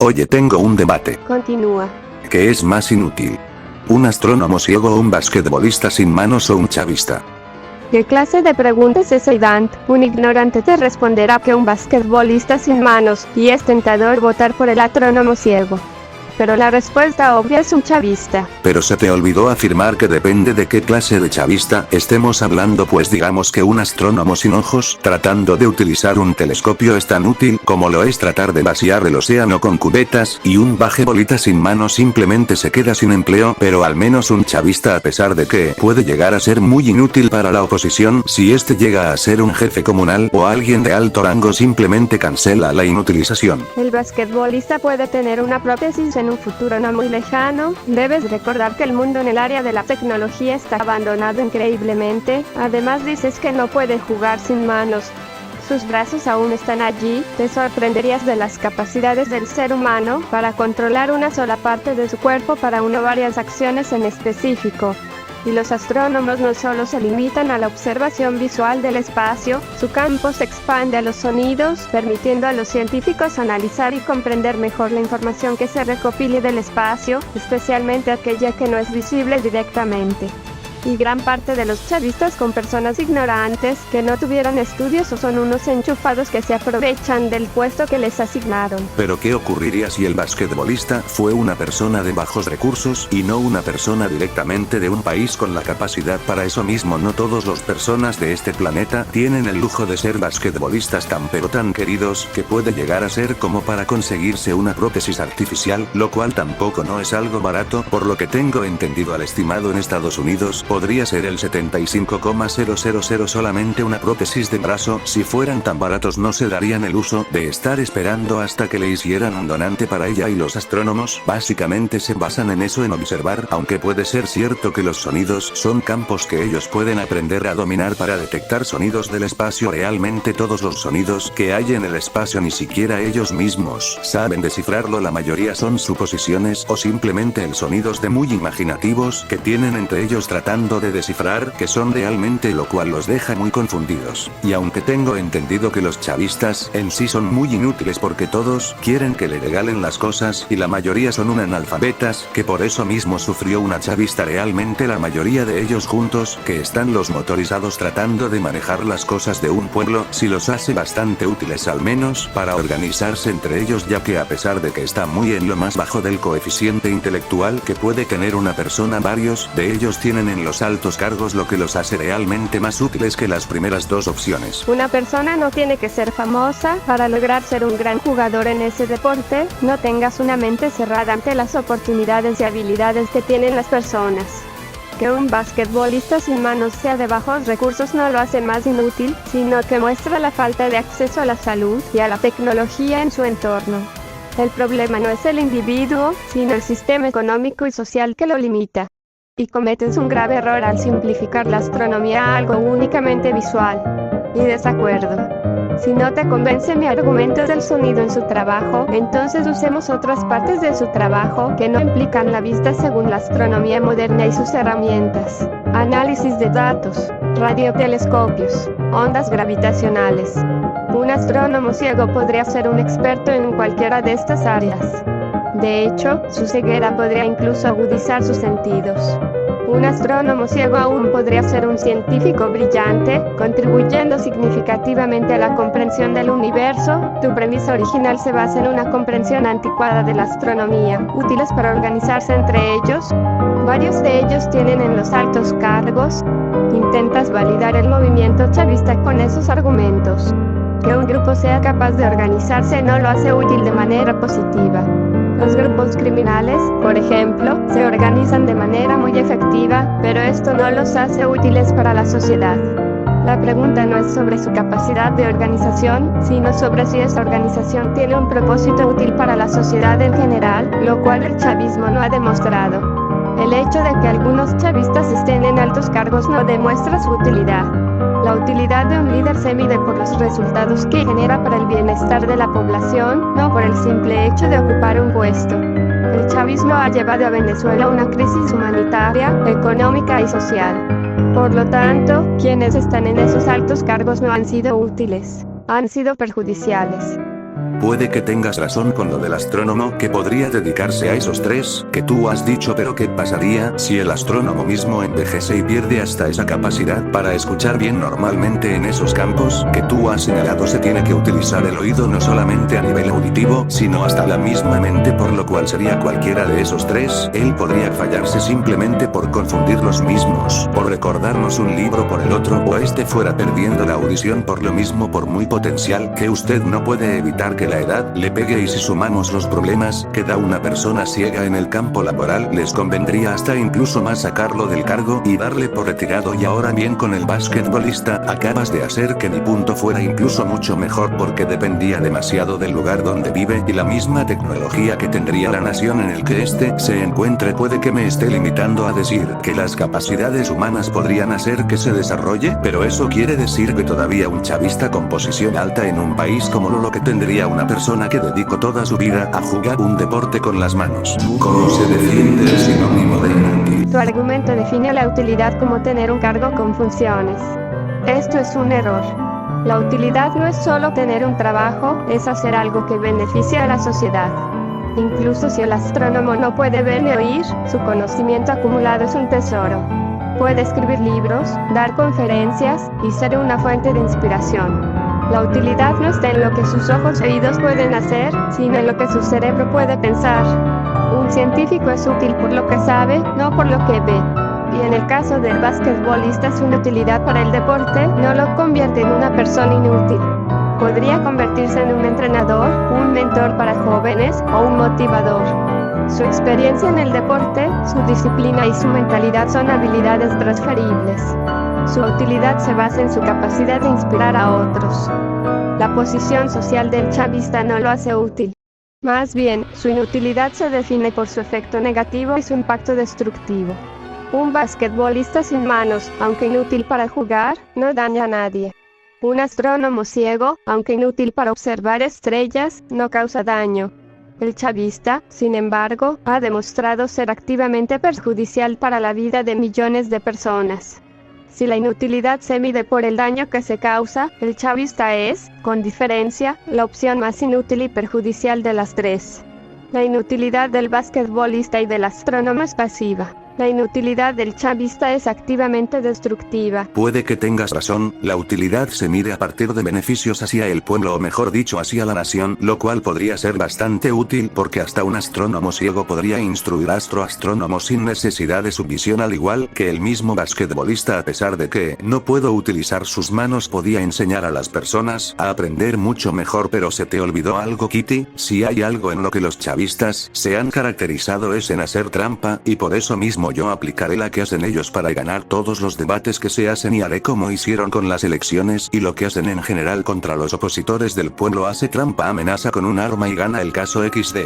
Oye, tengo un debate. Continúa. ¿Qué es más inútil? ¿Un astrónomo ciego o un basquetbolista sin manos o un chavista? ¿Qué clase de pregunta es esa, Dant? Un ignorante te responderá que un basquetbolista sin manos, y es tentador votar por el astrónomo ciego. Pero la respuesta obvia es un chavista. Pero se te olvidó afirmar que depende de qué clase de chavista estemos hablando, pues digamos que un astrónomo sin ojos tratando de utilizar un telescopio es tan útil como lo es tratar de vaciar el océano con cubetas, y un basquetbolista sin manos simplemente se queda sin empleo, pero al menos un chavista, a pesar de que puede llegar a ser muy inútil para la oposición, si este llega a ser un jefe comunal o alguien de alto rango, simplemente cancela la inutilización. El basquetbolista puede tener una prótesis en un futuro no muy lejano. Debes recordar que el mundo en el área de la tecnología está abandonado increíblemente. Además dices que no puede jugar sin manos. Sus brazos aún están allí. Te sorprenderías de las capacidades del ser humano para controlar una sola parte de su cuerpo para una o varias acciones en específico. Y los astrónomos no solo se limitan a la observación visual del espacio, su campo se expande a los sonidos, permitiendo a los científicos analizar y comprender mejor la información que se recopile del espacio, especialmente aquella que no es visible directamente. Y gran parte de los chavistas son personas ignorantes, que no tuvieron estudios o son unos enchufados que se aprovechan del puesto que les asignaron. Pero ¿qué ocurriría si el basquetbolista fue una persona de bajos recursos y no una persona directamente de un país con la capacidad para eso mismo? No todas las personas de este planeta tienen el lujo de ser basquetbolistas tan queridos que puede llegar a ser como para conseguirse una prótesis artificial, lo cual tampoco no es algo barato. Por lo que tengo entendido, al estimado en Estados Unidos podría ser el 75,000 solamente una prótesis de brazo. Si fueran tan baratos no se darían el uso de estar esperando hasta que le hicieran un donante para ella, y los astrónomos básicamente se basan en eso, en observar, aunque puede ser cierto que los sonidos son campos que ellos pueden aprender a dominar para detectar sonidos del espacio. Realmente todos los sonidos que hay en el espacio ni siquiera ellos mismos saben descifrarlo, la mayoría son suposiciones o simplemente el sonidos de muy imaginativos que tienen entre ellos tratando de descifrar que son realmente, lo cual los deja muy confundidos. Y aunque tengo entendido que los chavistas en sí son muy inútiles porque todos quieren que le regalen las cosas y la mayoría son analfabetas, que por eso mismo sufrió una chavista, realmente la mayoría de ellos juntos, que están los motorizados tratando de manejar las cosas de un pueblo, si los hace bastante útiles al menos para organizarse entre ellos, ya que a pesar de que está muy en lo más bajo del coeficiente intelectual que puede tener una persona, varios de ellos tienen en los altos cargos, lo que los hace realmente más útiles que las primeras dos opciones. Una persona no tiene que ser famosa para lograr ser un gran jugador en ese deporte. No tengas una mente cerrada ante las oportunidades y habilidades que tienen las personas. Que un basquetbolista sin manos sea de bajos recursos no lo hace más inútil, sino que muestra la falta de acceso a la salud y a la tecnología en su entorno. El problema no es el individuo, sino el sistema económico y social que lo limita. Y cometes un grave error al simplificar la astronomía a algo únicamente visual. Y desacuerdo. Si no te convence mi argumento del sonido en su trabajo, entonces usemos otras partes de su trabajo que no implican la vista según la astronomía moderna y sus herramientas. Análisis de datos, radiotelescopios, ondas gravitacionales. Un astrónomo ciego podría ser un experto en cualquiera de estas áreas. De hecho, su ceguera podría incluso agudizar sus sentidos. Un astrónomo ciego aún podría ser un científico brillante, contribuyendo significativamente a la comprensión del universo. Tu premisa original se basa en una comprensión anticuada de la astronomía, útiles para organizarse entre ellos. Varios de ellos tienen en los altos cargos. Intentas validar el movimiento chavista con esos argumentos. Que un grupo sea capaz de organizarse no lo hace útil de manera positiva. Los grupos criminales, por ejemplo, se organizan de manera muy efectiva, pero esto no los hace útiles para la sociedad. La pregunta no es sobre su capacidad de organización, sino sobre si esa organización tiene un propósito útil para la sociedad en general, lo cual el chavismo no ha demostrado. El hecho de que algunos chavistas estén en altos cargos no demuestra su utilidad. La utilidad de un líder se mide por los resultados que genera para el bienestar de la población, no por el simple hecho de ocupar un puesto. El chavismo ha llevado a Venezuela a una crisis humanitaria, económica y social. Por lo tanto, quienes están en esos altos cargos no han sido útiles, han sido perjudiciales. Puede que tengas razón con lo del astrónomo que podría dedicarse a esos tres que tú has dicho, pero ¿qué pasaría si el astrónomo mismo envejece y pierde hasta esa capacidad para escuchar bien? Normalmente en esos campos que tú has señalado se tiene que utilizar el oído no solamente a nivel auditivo, sino hasta la misma mente, por lo cual sería cualquiera de esos tres. Él podría fallarse simplemente por confundir los mismos, por recordarnos un libro por el otro, o este fuera perdiendo la audición por lo mismo, por muy potencial que usted no puede evitar que la edad le pegue. Y si sumamos los problemas que da una persona ciega en el campo laboral, les convendría hasta incluso más sacarlo del cargo y darle por retirado. Y ahora bien, con el basquetbolista acabas de hacer que mi punto fuera incluso mucho mejor, porque dependía demasiado del lugar donde vive y la misma tecnología que tendría la nación en el que éste se encuentre. Puede que me esté limitando a decir que las capacidades humanas podrían hacer que se desarrolle, pero eso quiere decir que todavía un chavista con posición alta en un país como lo que tendría una persona que dedicó toda su vida a jugar un deporte con las manos. ¿Cómo se defiende el sinónimo de inútil? Tu argumento define la utilidad como tener un cargo con funciones. Esto es un error. La utilidad no es solo tener un trabajo, es hacer algo que beneficie a la sociedad. Incluso si el astrónomo no puede ver ni oír, su conocimiento acumulado es un tesoro. Puede escribir libros, dar conferencias y ser una fuente de inspiración. La utilidad no está en lo que sus ojos e oídos pueden hacer, sino en lo que su cerebro puede pensar. Un científico es útil por lo que sabe, no por lo que ve. Y en el caso del basquetbolista, su utilidad para el deporte no lo convierte en una persona inútil. Podría convertirse en un entrenador, un mentor para jóvenes o un motivador. Su experiencia en el deporte, su disciplina y su mentalidad son habilidades transferibles. Su utilidad se basa en su capacidad de inspirar a otros. La posición social del chavista no lo hace útil. Más bien, su inutilidad se define por su efecto negativo y su impacto destructivo. Un basquetbolista sin manos, aunque inútil para jugar, no daña a nadie. Un astrónomo ciego, aunque inútil para observar estrellas, no causa daño. El chavista, sin embargo, ha demostrado ser activamente perjudicial para la vida de millones de personas. Si la inutilidad se mide por el daño que se causa, el chavista es, con diferencia, la opción más inútil y perjudicial de las tres. La inutilidad del basquetbolista y del astrónomo es pasiva. La inutilidad del chavista es activamente destructiva. Puede que tengas razón, la utilidad se mide a partir de beneficios hacia el pueblo, o mejor dicho hacia la nación, lo cual podría ser bastante útil porque hasta un astrónomo ciego podría instruir a astrónomos sin necesidad de su visión, al igual que el mismo basquetbolista, a pesar de que no puedo utilizar sus manos, podía enseñar a las personas a aprender mucho mejor. Pero se te olvidó algo, Kitty. Si hay algo en lo que los chavistas se han caracterizado es en hacer trampa, y por eso mismo yo aplicaré la que hacen ellos para ganar todos los debates que se hacen, y haré como hicieron con las elecciones y lo que hacen en general contra los opositores del pueblo. Hace trampa, amenaza con un arma y gana el caso XD.